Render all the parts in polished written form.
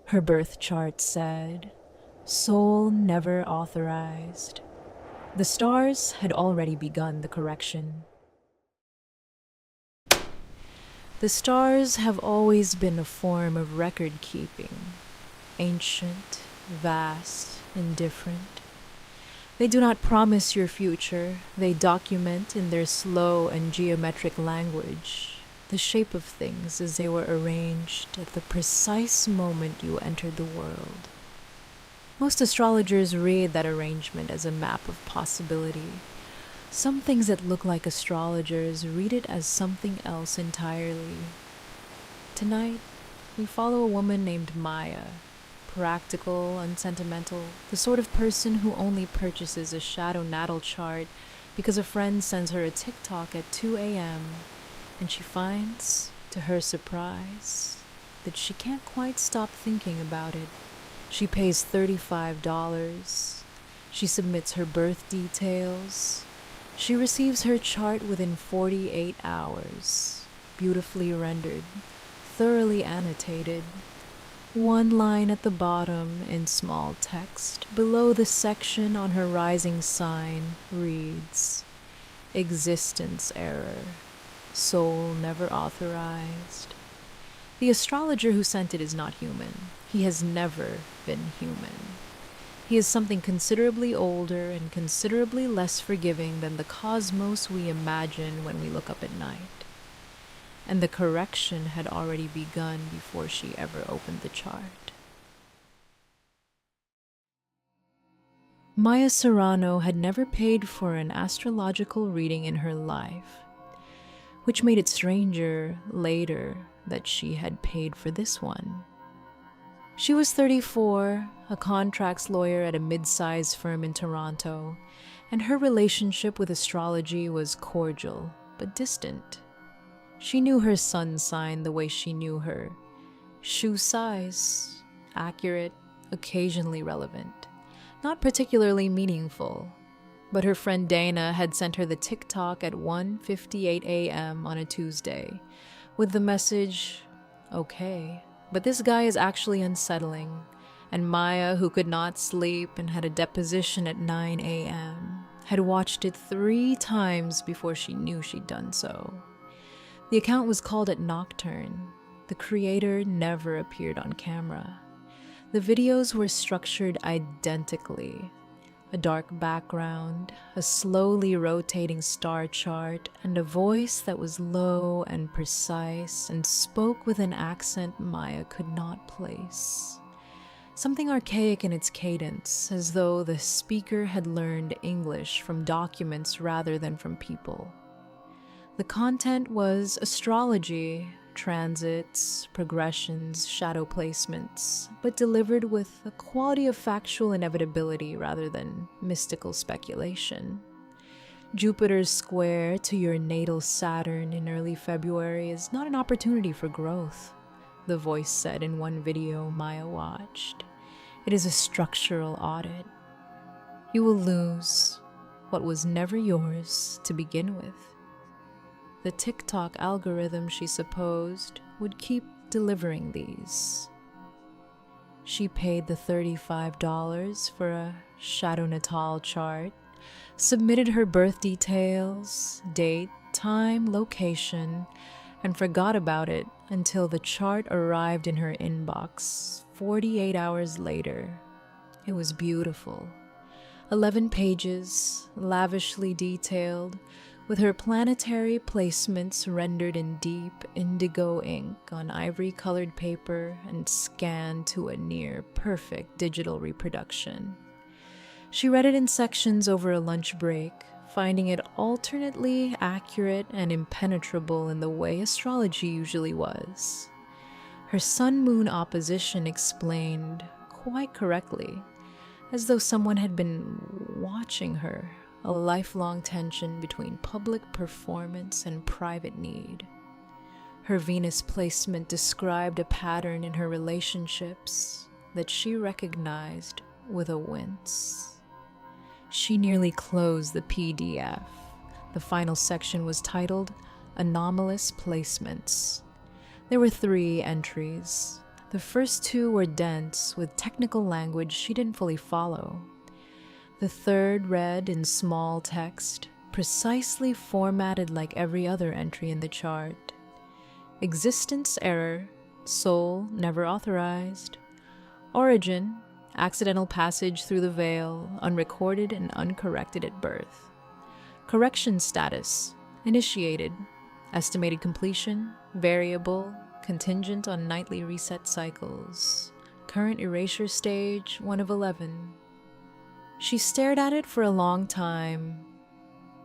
Her birth chart said, "Soul never authorized." The stars had already begun the correction. The stars have always been a form of record keeping, ancient, vast, indifferent. They do not promise your future, they document in their slow and geometric language the shape of things as they were arranged at the precise moment you entered the world. Most astrologers read that arrangement as a map of possibility. Some things that look like astrologers read it as something else entirely. Tonight, we follow a woman named Maya, practical, unsentimental, the sort of person who only purchases a shadow natal chart because a friend sends her a TikTok at 2 a.m. and she finds, to her surprise, that she can't quite stop thinking about it. She pays $35. She submits her birth details. She receives her chart within 48 hours, beautifully rendered, thoroughly annotated. One line at the bottom in small text below the section on her rising sign reads, "Existence error. Soul never authorized." The astrologer who sent it is not human. He has never been human. He is something considerably older and considerably less forgiving than the cosmos we imagine when we look up at night. And the correction had already begun before she ever opened the chart. Maya Serrano had never paid for an astrological reading in her life, which made it stranger later that she had paid for this one. She was 34, a contracts lawyer at a mid-sized firm in Toronto, and her relationship with astrology was cordial but distant. She knew her sun sign the way she knew her. Shoe size, accurate, occasionally relevant, not particularly meaningful. But her friend Dana had sent her the TikTok at 1:58 a.m. on a Tuesday, with the message, "Okay, but this guy is actually unsettling," and Maya, who could not sleep and had a deposition at 9 a.m., had watched it 3 times before she knew she'd done so. The account was called at Nocturne. The creator never appeared on camera. The videos were structured identically. A dark background, a slowly rotating star chart, and a voice that was low and precise and spoke with an accent Maya could not place. Something archaic in its cadence, as though the speaker had learned English from documents rather than from people. The content was astrology, transits, progressions, shadow placements, but delivered with a quality of factual inevitability rather than mystical speculation. Jupiter's square to your natal Saturn in early February is not an opportunity for growth, the voice said in one video Maya watched. It is a structural audit. You will lose what was never yours to begin with. The TikTok algorithm, she supposed, would keep delivering these. She paid the $35 for a shadow natal chart, submitted her birth details, date, time, location, and forgot about it until the chart arrived in her inbox 48 hours later. It was beautiful. 11 pages, lavishly detailed, with her planetary placements rendered in deep indigo ink on ivory-colored paper and scanned to a near-perfect digital reproduction. She read it in sections over a lunch break, finding it alternately accurate and impenetrable in the way astrology usually was. Her sun-moon opposition explained, quite correctly, as though someone had been watching her, a lifelong tension between public performance and private need. Her Venus placement described a pattern in her relationships that she recognized with a wince. She nearly closed the PDF. The final section was titled Anomalous Placements. There were 3 entries: The first two were dense with technical language she didn't fully follow. The third read in small text, precisely formatted like every other entry in the chart. Existence error, soul never authorized. Origin, accidental passage through the veil, unrecorded and uncorrected at birth. Correction status, initiated. Estimated completion, variable, contingent on nightly reset cycles. Current erasure stage, 1 of 11. She stared at it for a long time.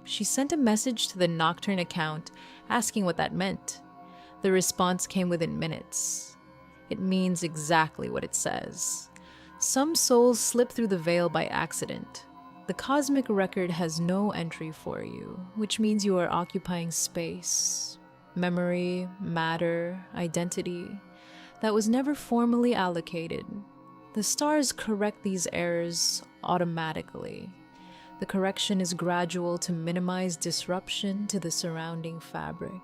She sent a message to the Nocturne account asking what that meant. The response came within minutes. It means exactly what it says. Some souls slip through the veil by accident. The cosmic record has no entry for you, which means you are occupying space, memory, matter, identity that was never formally allocated. The stars correct these errors automatically. The correction is gradual to minimize disruption to the surrounding fabric.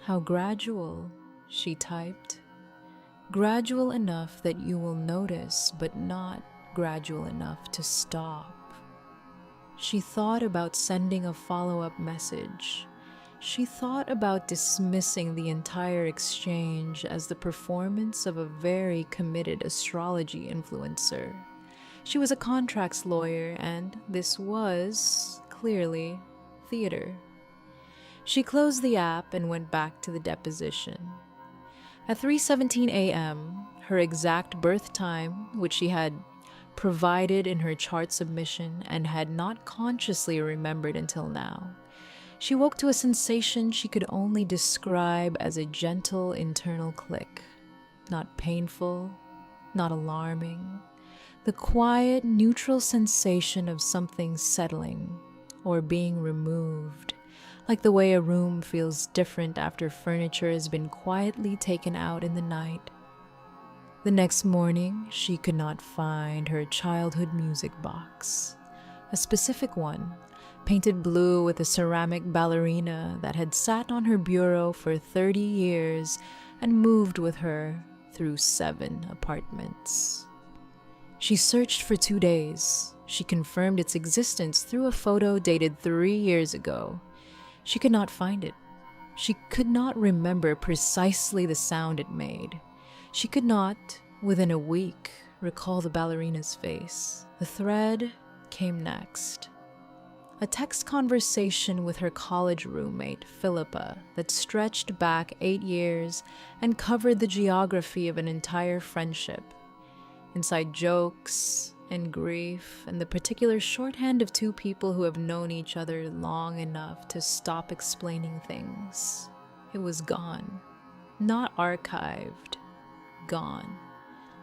How gradual, she typed. Gradual enough that you will notice, but not gradual enough to stop. She thought about sending a follow-up message. She thought about dismissing the entire exchange as the performance of a very committed astrology influencer. She was a contracts lawyer, and this was, clearly, theater. She closed the app and went back to the deposition. At 3:17 a.m., her exact birth time, which she had provided in her chart submission and had not consciously remembered until now, she woke to a sensation she could only describe as a gentle internal click. Not painful, not alarming. The quiet, neutral sensation of something settling or being removed, like the way a room feels different after furniture has been quietly taken out in the night. The next morning, she could not find her childhood music box, a specific one, painted blue with a ceramic ballerina that had sat on her bureau for 30 years and moved with her through 7 apartments. She searched for 2 days. She confirmed its existence through a photo dated 3 years ago. She could not find it. She could not remember precisely the sound it made. She could not, within a week, recall the ballerina's face. The thread came next. A text conversation with her college roommate, Philippa, that stretched back 8 years and covered the geography of an entire friendship. Inside jokes and grief and the particular shorthand of 2 people who have known each other long enough to stop explaining things. It was gone. Not archived. Gone.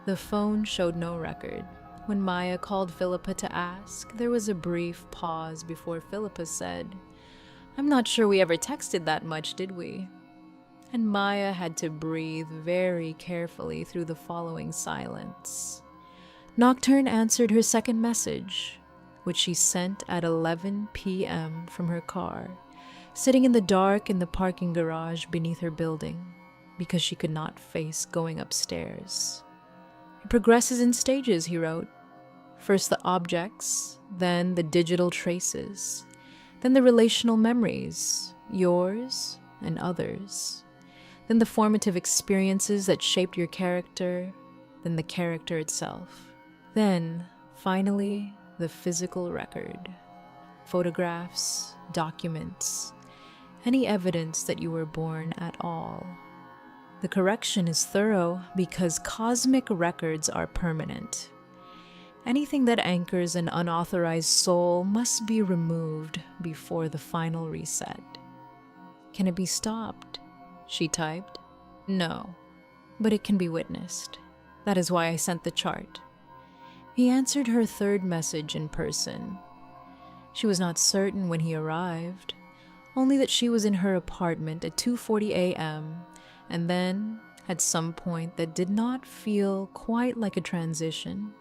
The phone showed no record. When Maya called Philippa to ask, there was a brief pause before Philippa said, "I'm not sure we ever texted that much, did we?" And Maya had to breathe very carefully through the following silence. Nocturne answered her second message, which she sent at 11 p.m. from her car, sitting in the dark in the parking garage beneath her building, because she could not face going upstairs. "It progresses in stages," he wrote. "First the objects, then the digital traces, then the relational memories, yours and others, then the formative experiences that shaped your character, then the character itself, then, finally, the physical record, photographs, documents, any evidence that you were born at all. The correction is thorough because cosmic records are permanent. Anything that anchors an unauthorized soul must be removed before the final reset." "Can it be stopped?" she typed. "No, but it can be witnessed. That is why I sent the chart." He answered her third message in person. She was not certain when he arrived, only that she was in her apartment at 2:40 a.m., and then, at some point that did not feel quite like a transition,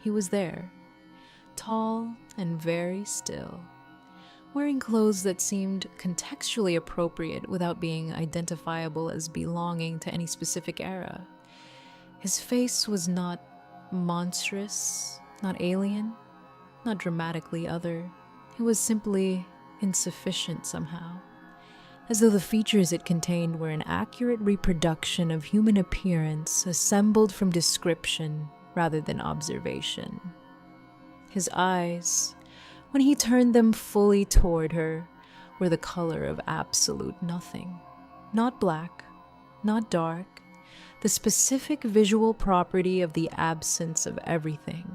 he was there, tall and very still, wearing clothes that seemed contextually appropriate without being identifiable as belonging to any specific era. His face was not monstrous, not alien, not dramatically other. It was simply insufficient somehow, as though the features it contained were an accurate reproduction of human appearance assembled from description rather than observation. His eyes, when he turned them fully toward her, were the color of absolute nothing. Not black, not dark, the specific visual property of the absence of everything,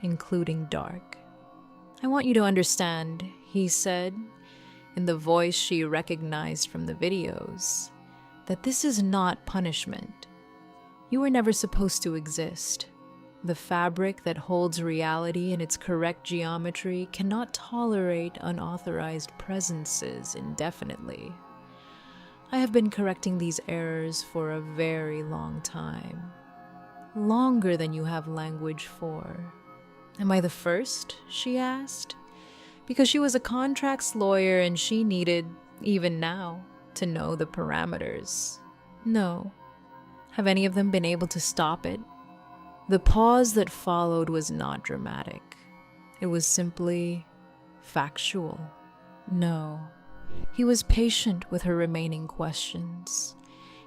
including dark. "I want you to understand," he said, in the voice she recognized from the videos, "that this is not punishment. You were never supposed to exist. The fabric that holds reality in its correct geometry cannot tolerate unauthorized presences indefinitely. I have been correcting these errors for a very long time. Longer than you have language for." "Am I the first?" she asked, because she was a contracts lawyer and she needed, even now, to know the parameters. "No." "Have any of them been able to stop it?" The pause that followed was not dramatic. It was simply factual. "No." He was patient with her remaining questions.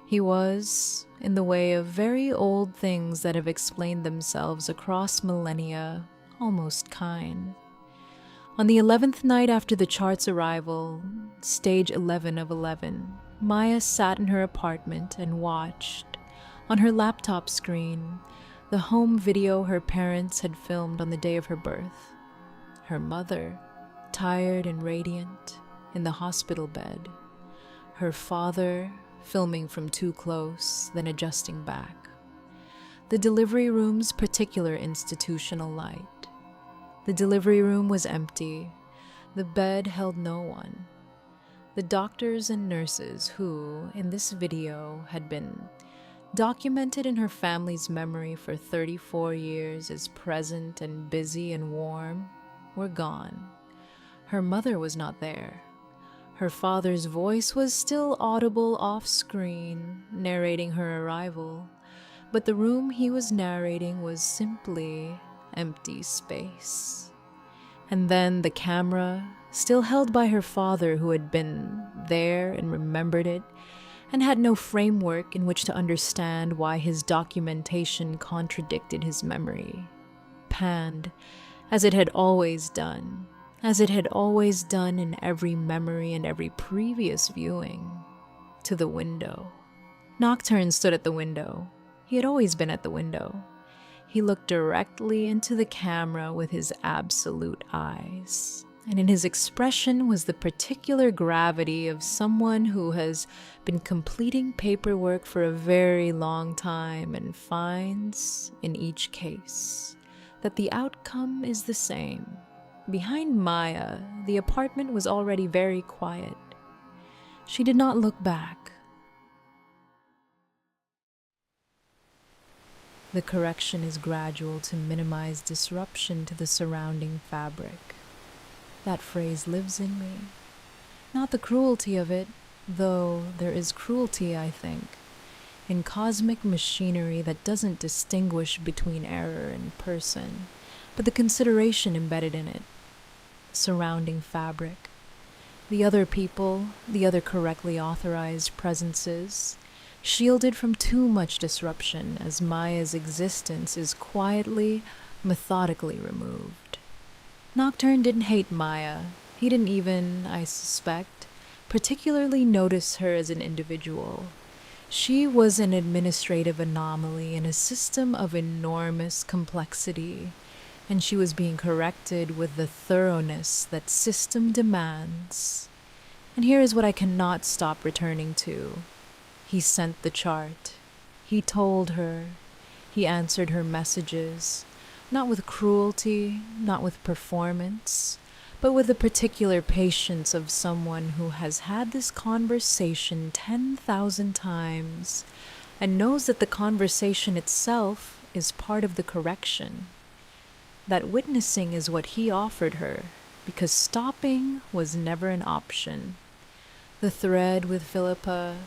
He was, in the way of very old things that have explained themselves across millennia, almost kind. On the 11th night after the chart's arrival, stage 11 of 11, Maya sat in her apartment and watched, on her laptop screen, the home video her parents had filmed on the day of her birth. Her mother, tired and radiant, in the hospital bed. Her father, filming from too close, then adjusting back. The delivery room's particular institutional light. The delivery room was empty. The bed held no one. The doctors and nurses who, in this video, had been documented in her family's memory for 34 years as present and busy and warm, were gone. Her mother was not there. Her father's voice was still audible off-screen, narrating her arrival, but the room he was narrating was simply empty space. And then the camera, still held by her father who had been there and remembered it, and had no framework in which to understand why his documentation contradicted his memory, panned, as it had always done, in every memory and every previous viewing, to the window. Nocturne stood at the window. He had always been at the window. He looked directly into the camera with his absolute eyes, and in his expression was the particular gravity of someone who has been completing paperwork for a very long time and finds, in each case, that the outcome is the same. Behind Maya, the apartment was already very quiet. She did not look back. The correction is gradual to minimize disruption to the surrounding fabric. That phrase lives in me. Not the cruelty of it, though there is cruelty, I think, in cosmic machinery that doesn't distinguish between error and person, but the consideration embedded in it. Surrounding fabric. The other people, the other correctly authorized presences, shielded from too much disruption as Maya's existence is quietly, methodically removed. Nocturne didn't hate Maya. He didn't even, I suspect, particularly notice her as an individual. She was an administrative anomaly in a system of enormous complexity, and she was being corrected with the thoroughness that system demands. And here is what I cannot stop returning to. He sent the chart. He told her. He answered her messages, not with cruelty, not with performance, but with the particular patience of someone who has had this conversation 10,000 times and knows that the conversation itself is part of the correction. That witnessing is what he offered her, because stopping was never an option. The thread with Philippa,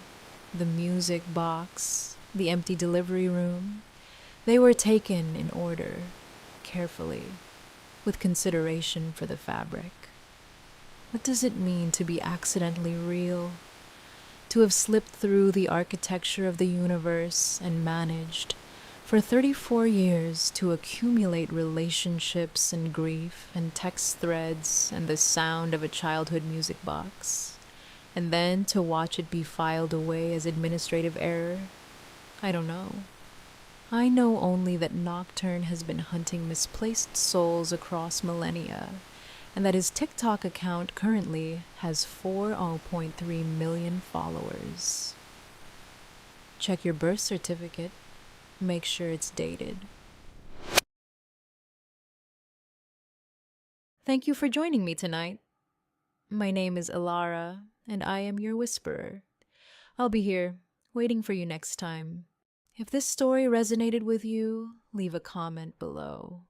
the music box, the empty delivery room, They were taken in order, carefully, with consideration for the fabric. What does it mean to be accidentally real? To have slipped through the architecture of the universe and managed, for 34 years, to accumulate relationships and grief and text threads and the sound of a childhood music box, and then to watch it be filed away as administrative error? I don't know. I know only that Nocturne has been hunting misplaced souls across millennia, and that his TikTok account currently has 4.3 million followers. Check your birth certificate. Make sure it's dated. Thank you for joining me tonight. My name is Ilara, and I am your whisperer. I'll be here, waiting for you next time. If this story resonated with you, leave a comment below.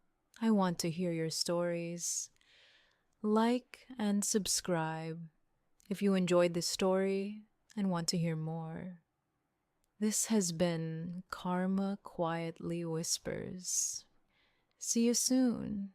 I want to hear your stories. Like and subscribe if you enjoyed this story and want to hear more. This has been Karma Quietly Whispers. See you soon.